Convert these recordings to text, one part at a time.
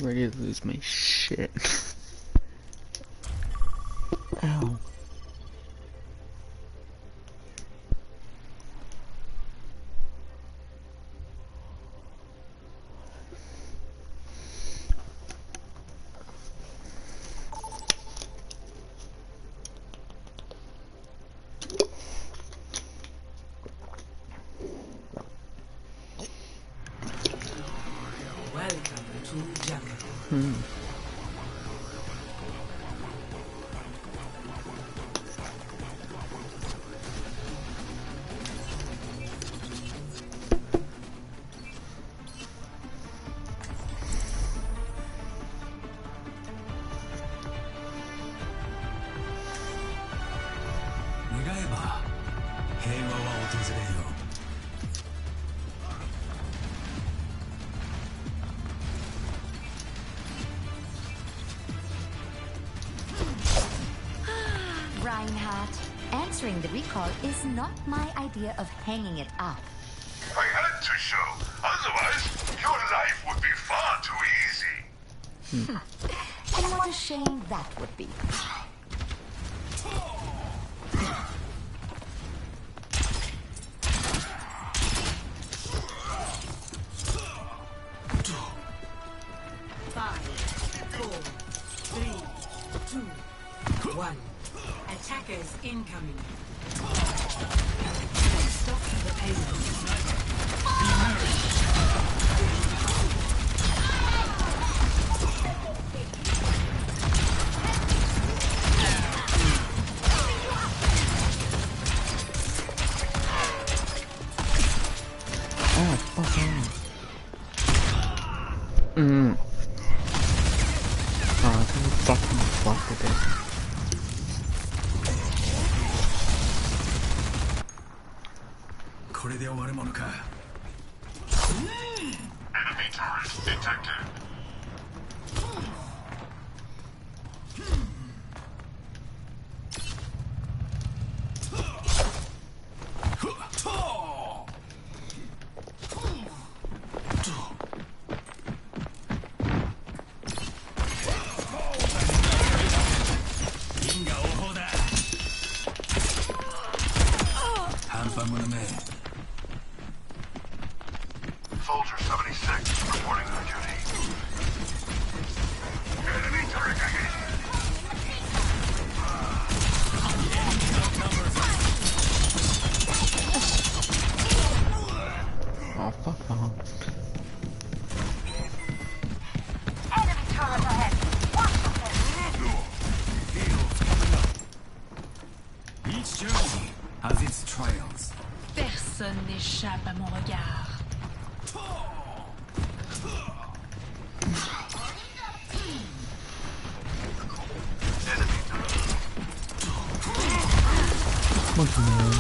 ready to lose my shit. Ow. Reinhardt, answering the recall is not my idea of hanging it up. I had to show. Otherwise, your life would be far too easy. And what a shame that would be. Attackers incoming. Stop the payload. Oh, fuck off. Oh, I can fucking fuck with it. Enemy turret detected. Soldier 76 reporting for duty. Enemy turret ahead. Oh, fuck off. Enemy turret ahead. Each journey has its trials. Personne n'échappe à mon regard. Monkey man.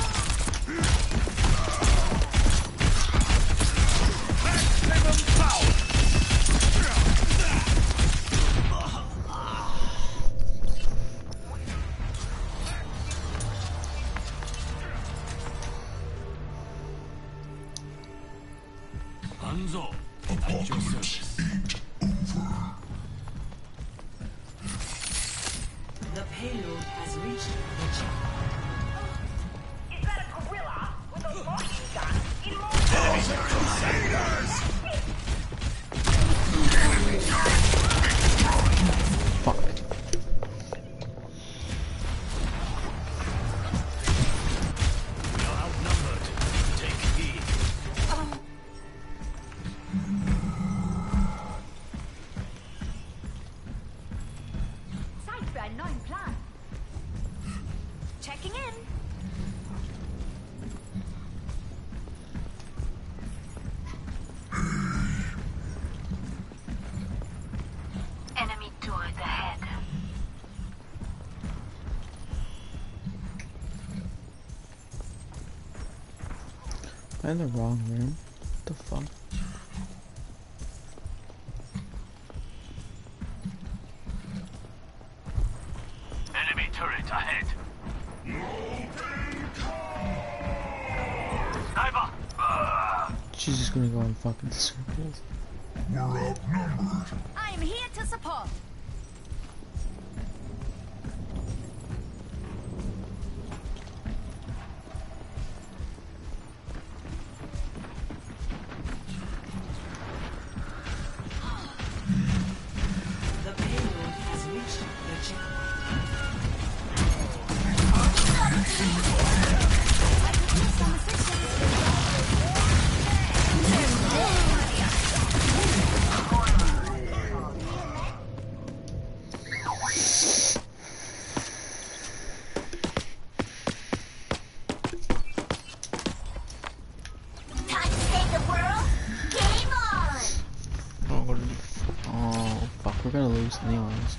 Hanzo, at your service. The payload has reached the chip. Is that a gorilla with a machine gun in more Fuck. You're outnumbered. Take heed. Zeit für einen neuen Plan. Checking in. Enemy turret ahead. I'm in the wrong room. What the fuck? Enemy turret ahead. Sniper! She's just gonna go in fucking circles. We're outnumbered. I'm I'm here to support. The payload has reached the channel. Time to save the world. Game on. Oh, fuck, we're gonna lose anyways.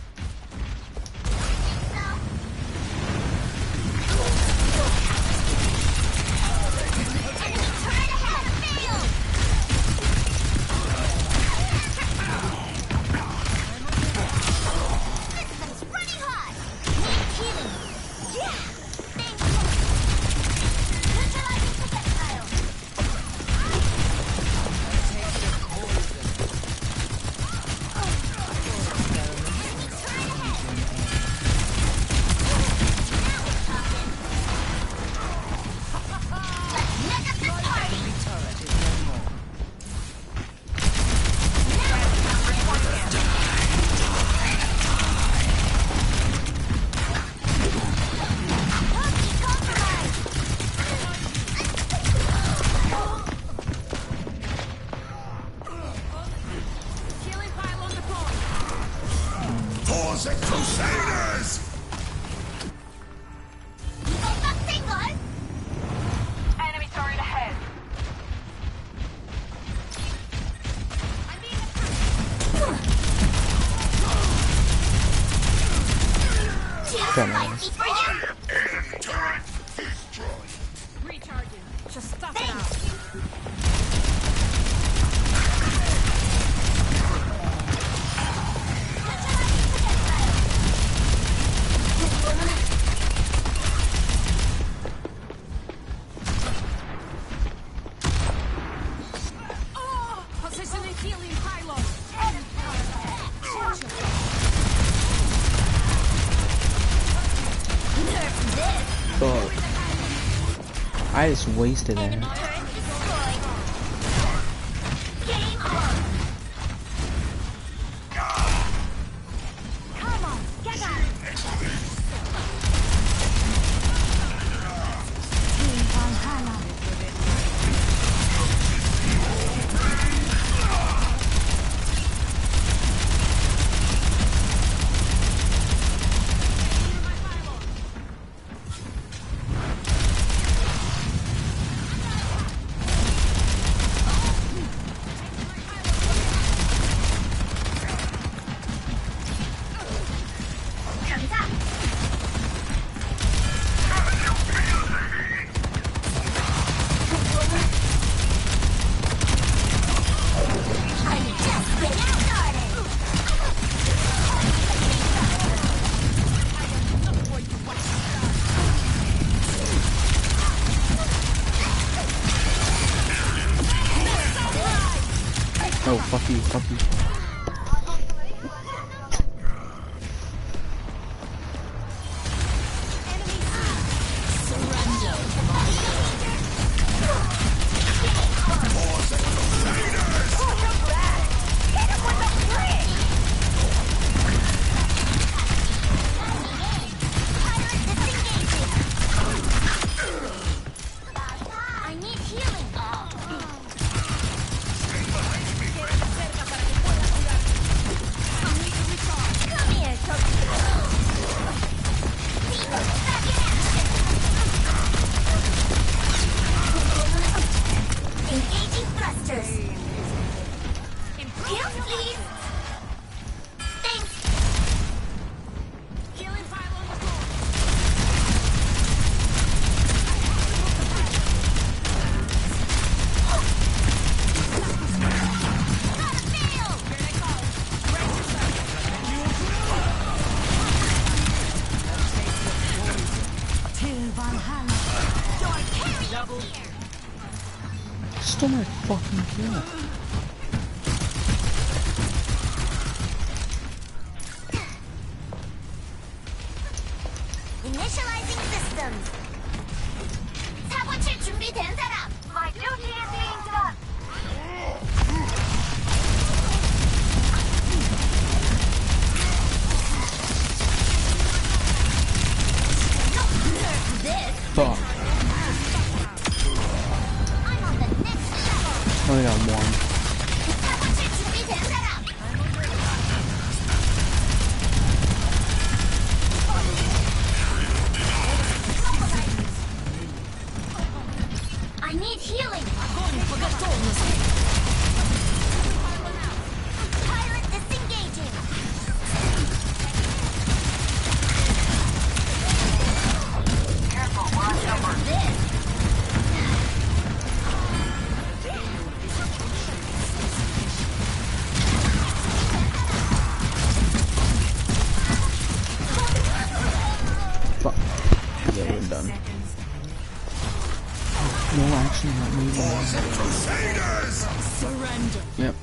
Crusaders! Enemy turret ahead. Come on. Enemy turret destroyed. Recharging. Just stuff it out. Positioning healing pylon. Fuck. I just wasted that. Game on. Come on, get out. Team Valhalla. Comes up. I'm just getting started. Oh, fuck you, fuck you. I need healing. Come here, engaging thrusters. Heal, please. Thanks. Healing pile on the floor. Gotta fail. Here they come. Brace yourself. To Valhalla. Your carry double here. Stole my fucking kill. systems. 사고 칠 준비된 사람. My duty is being done. Fuck. I'm on the next level. Only got one. 사고 칠 준비된 사람. I need healing. Pirate disengaging. Careful, we're outnumbered. This. Fuck. Yeah, we're done. No, actually, not moving. Surrender. Yep.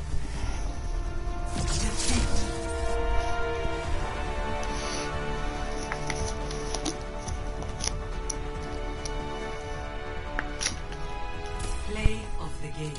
Play of the game.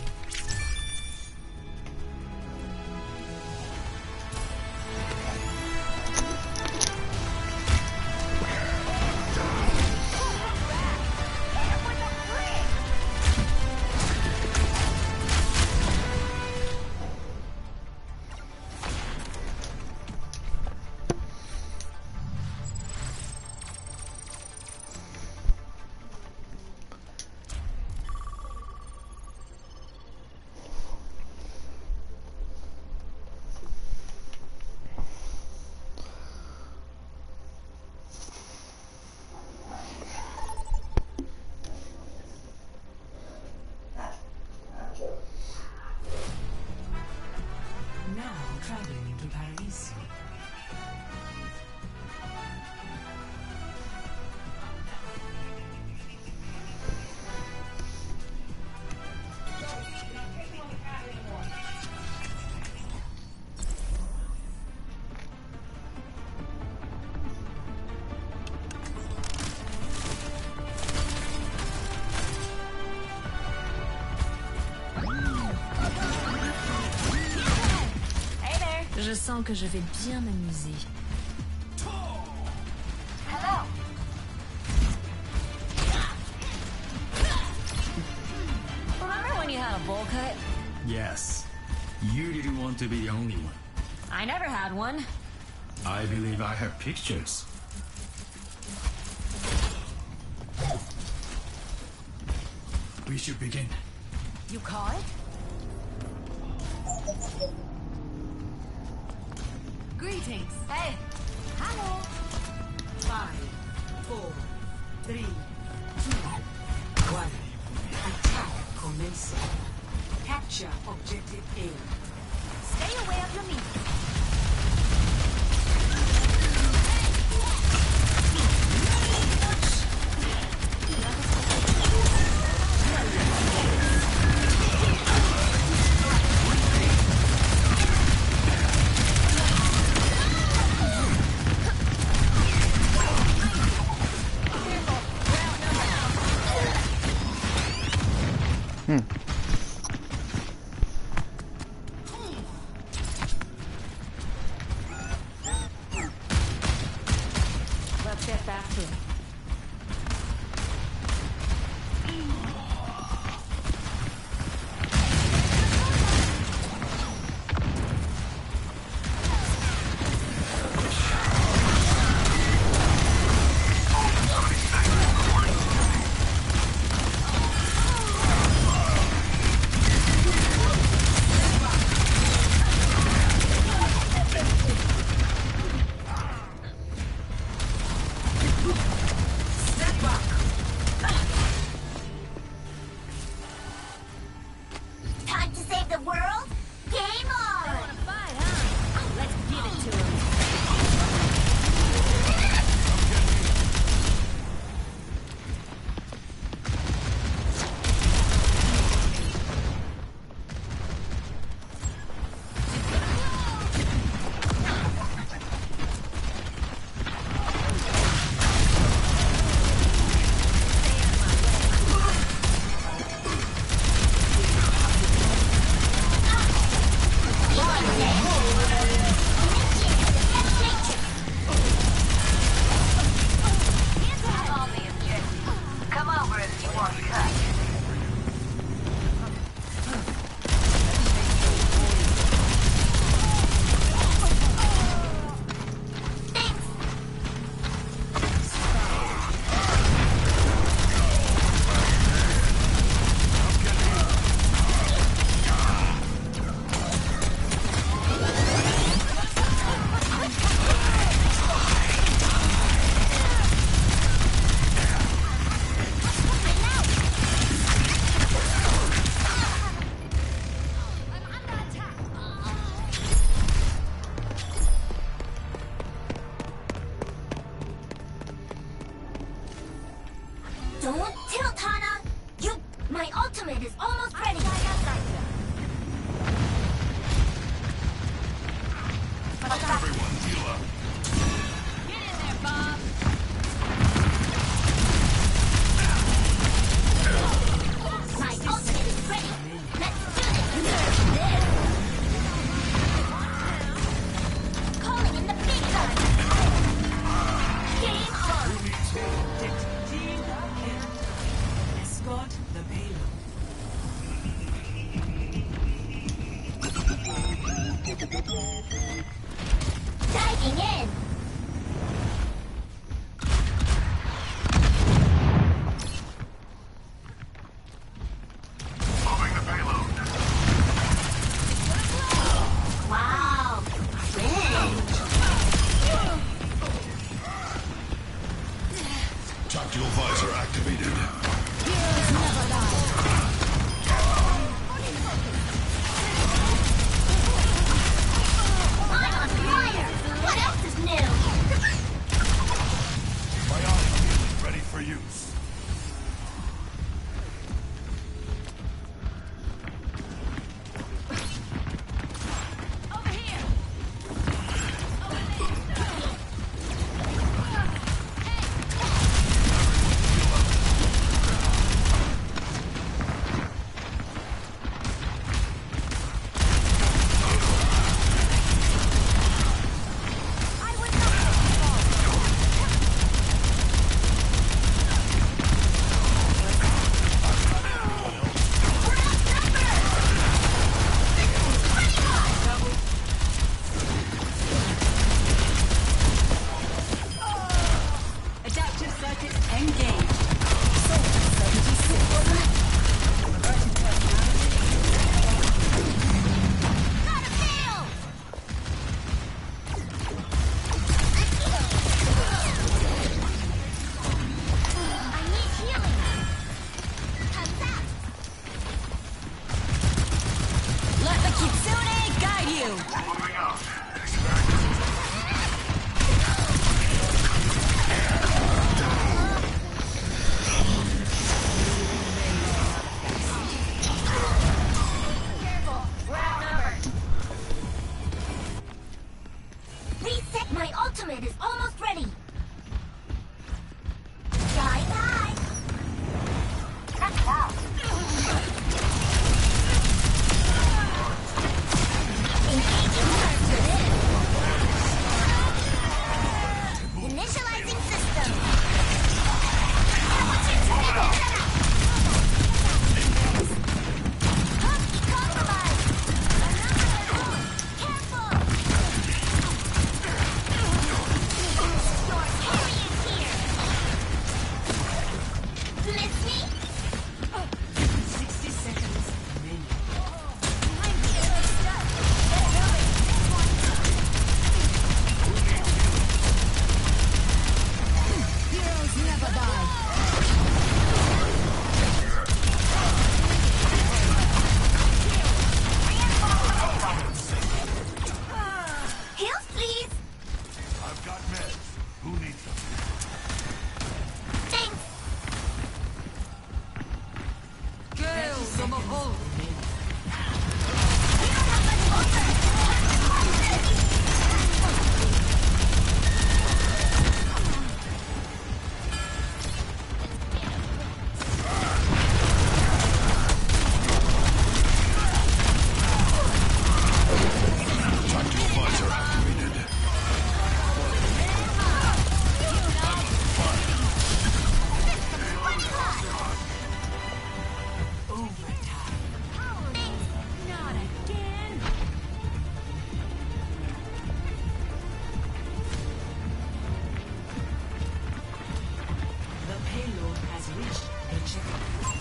Now traveling into Paris. Je sens que je vais bien m'amuser. Hello. Remember when you had a bowl cut? Yes. You didn't want to be the only one. I never had one. I believe I have pictures. We should begin. You caught it? Greetings. Hey. Hello. 5, 4, 3, 2, 1. Attack commencing. Capture objective A. Stay away of your meat. Let's get back to it. Don't tilt, Hana! My ultimate is almost ready! Everyone heal up. Get in there, Bob. My ultimate is ready! Let's do this! Calling in the big gun! Game on! Team kill. Escort the payload. Diving in! Moving the payload. Wow! Tactical visor activated. I'm on fire! What else is new? Bionic field ready for use. Over here. Adaptive circuits engaged. Gotta fail! I need healing! Comes out! Let the Kitsune guide you. Moving out. Reset, my ultimate is almost ready! Bye-bye! That's out! Engaging target. Initializing system! Compromise! Careful! Your carry is here! Blitz me? 60 seconds remaining. I'm getting stuck! Get moving! Heroes never die. Heals, please! I've got meds. Who needs them? Thanks! Girl, some of all. We don't have much Tactical visor activated. Not again. The payload has reached the checkpoint.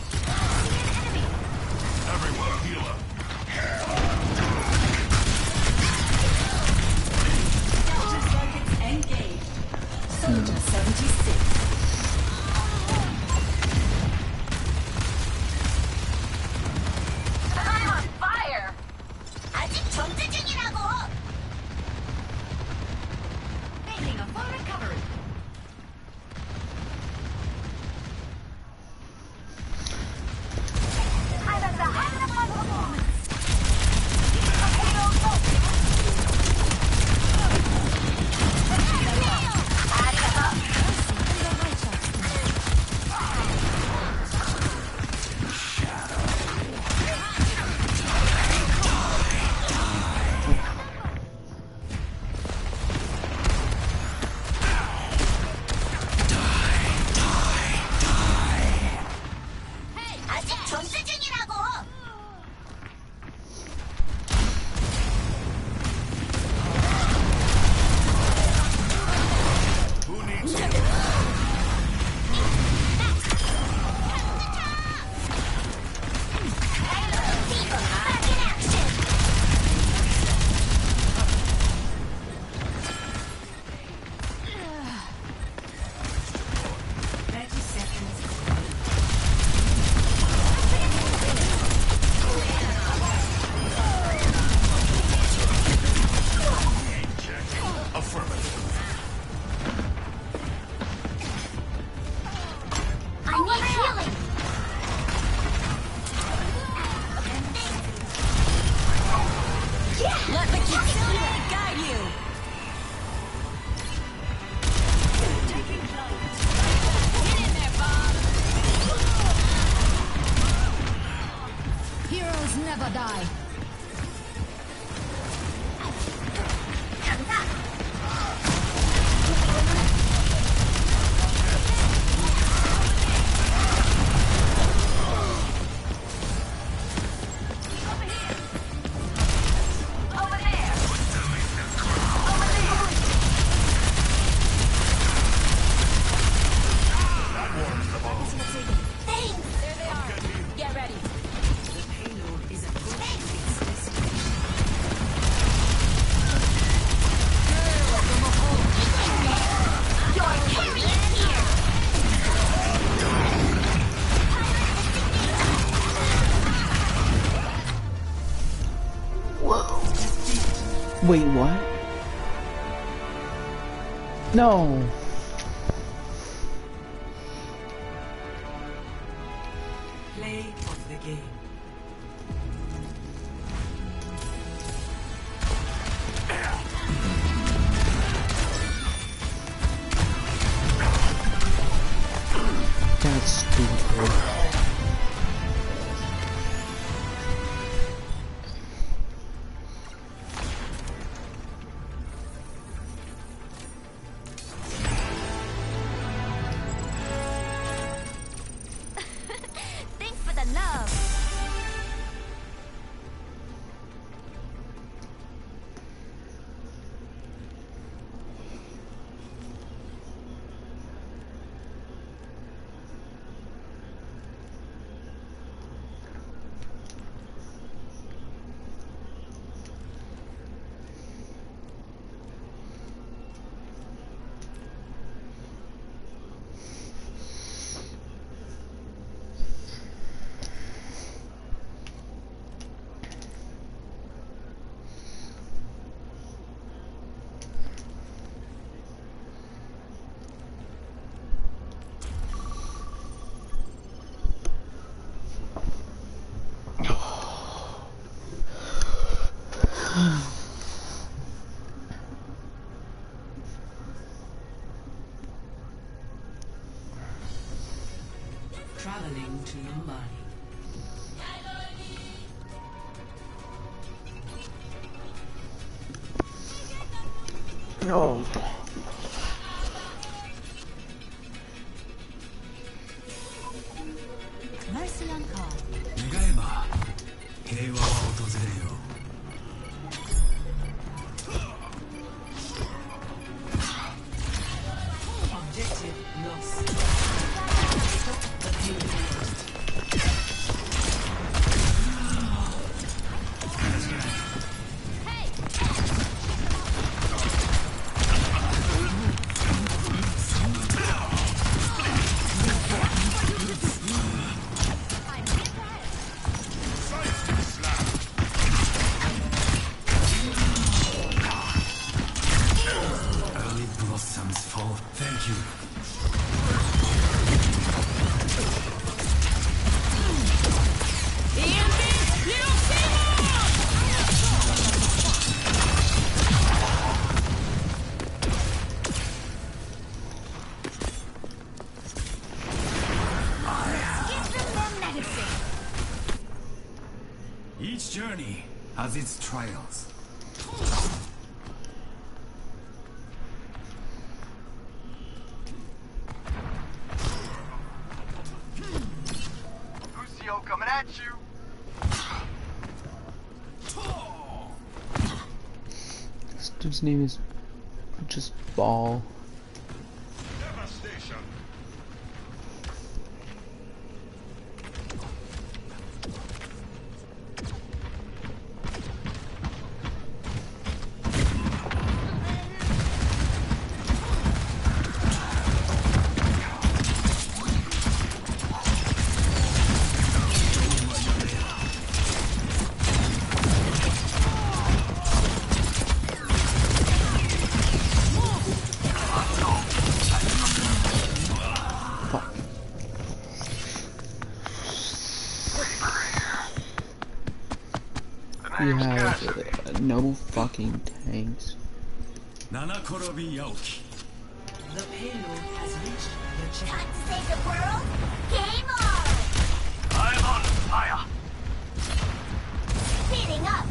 Everyone heal up. Adaptive circuits engaged. Soldier 76. I'm on fire! 아직 전투 중이라고! Making a full recovery. Wait, what? No. Play of the game. That's stupid. Thanks for the love. Traveling to Numbani. No. Mercy on call. 願えば平和は訪れよう。 Objective lost. Stop the payload. Early blossoms fall. Thank you. Give them their medicine. Each journey has its trials. Lucio coming at you. This dude's name is just Ball. Devastation. We have no fucking tanks. 七転び八起き。 The payload has reached the Time checkpoint. to save the world? Game on! I'm on fire. Speeding up!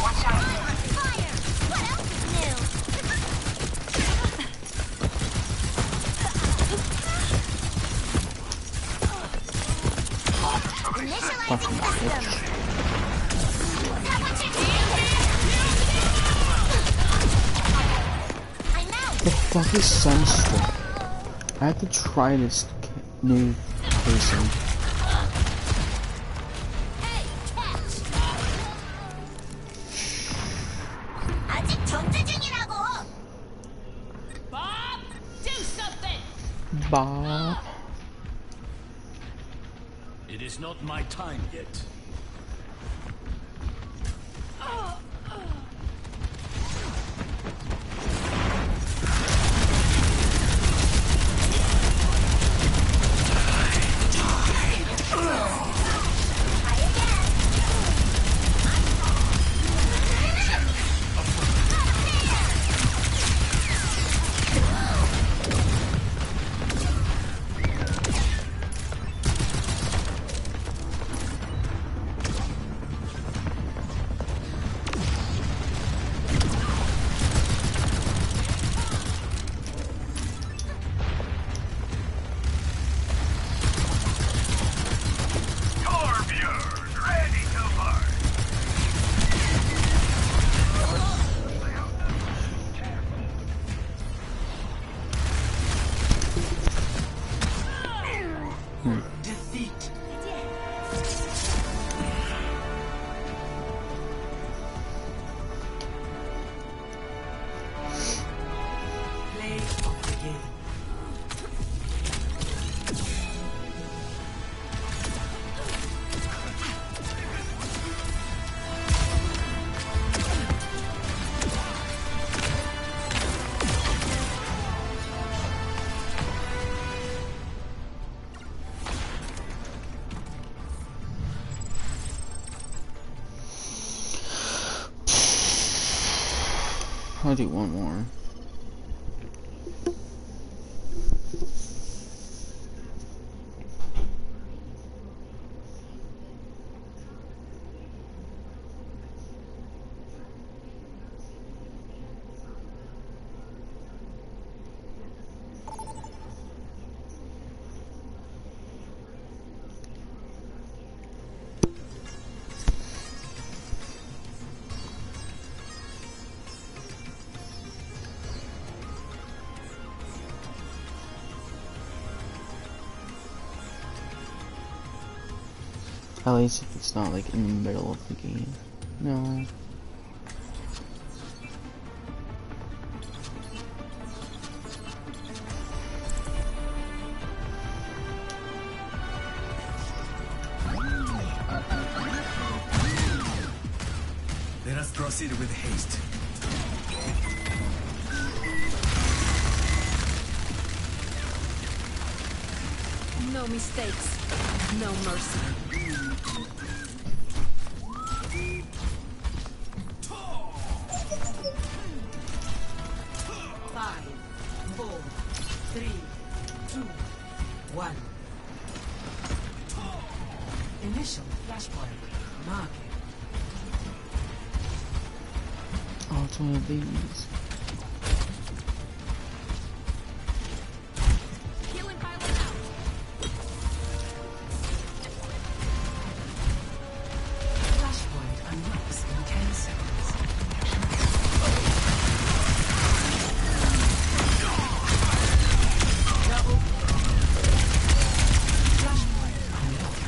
Watch out. Fire! What else is new? Initializing Fucking system! bitch. I'm out! The fuck is Sunstroke? I have to try this new person. Hey, catch! 아직 전투 중이라고. Bob, do something. Bob. It is not my time yet. Torbiers, ready to burn. Defeat. Play of the game. I'll do one more. At least if it's not like in the middle of the game. No. Let us proceed with haste. No mistakes, no mercy. 5, 4, 3, 2, 1. Initial flashpoint. Marking. Oh, it's one of these. Healing pilot out. Flashpoint unlocks in 10 seconds. Double. Flashpoint unlocked.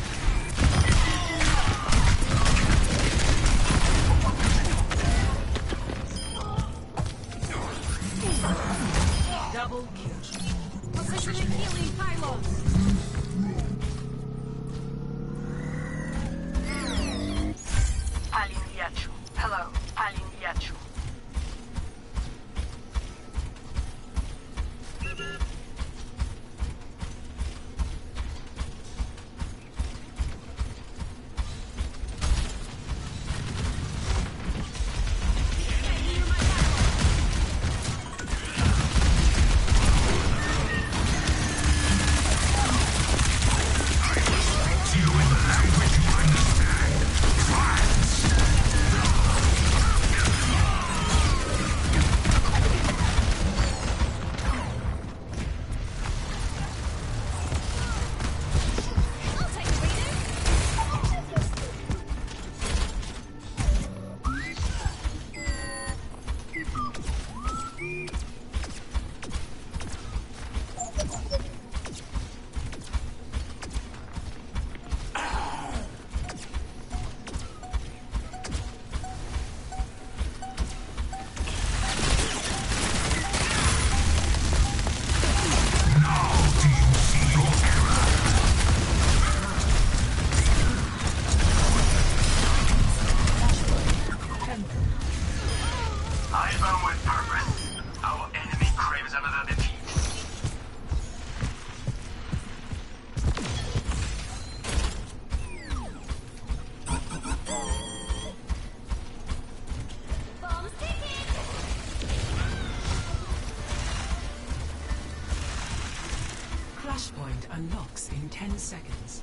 in 10 seconds.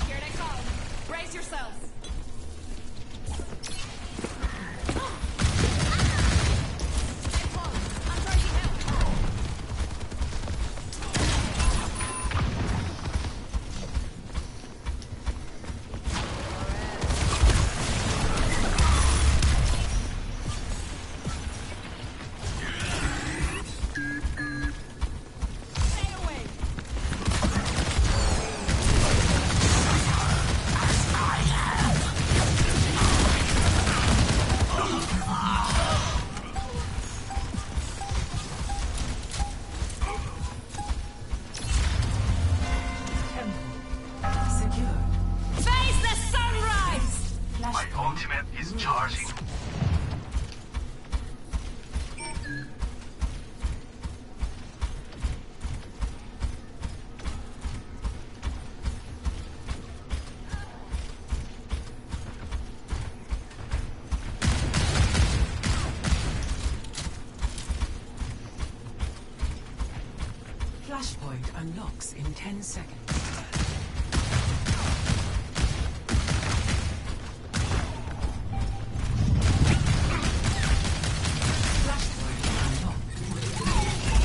Here they come. Brace yourselves. Stay close. I'm trying to help. Stay away. Secure. Face the sunrise! My ultimate is charging. Flashpoint unlocks in 10 seconds. Flashpoint unlocked.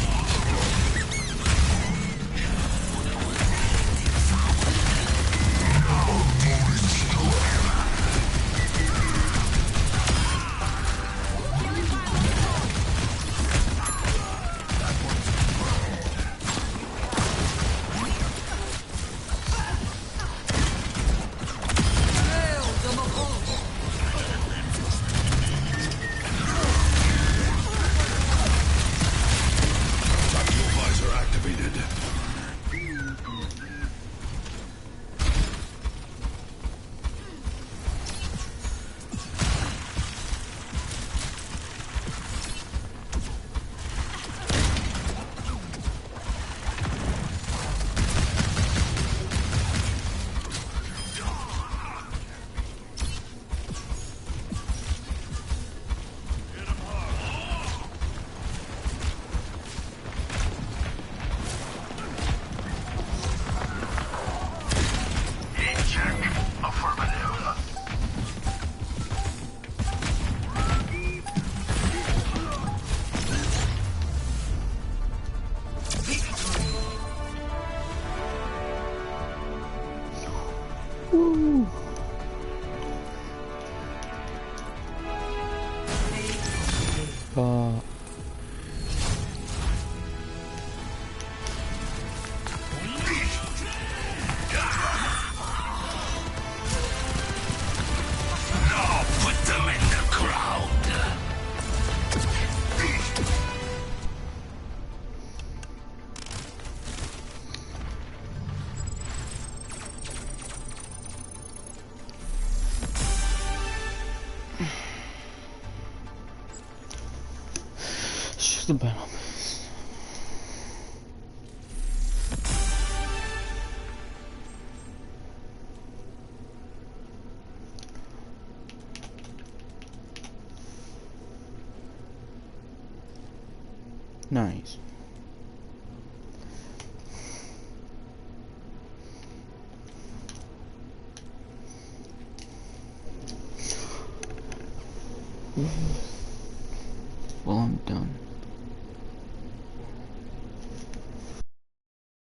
Visor activated. Check. Affirmative. Uh, Now put them in the crowd. shoot the battle. Nice. Well, I'm done.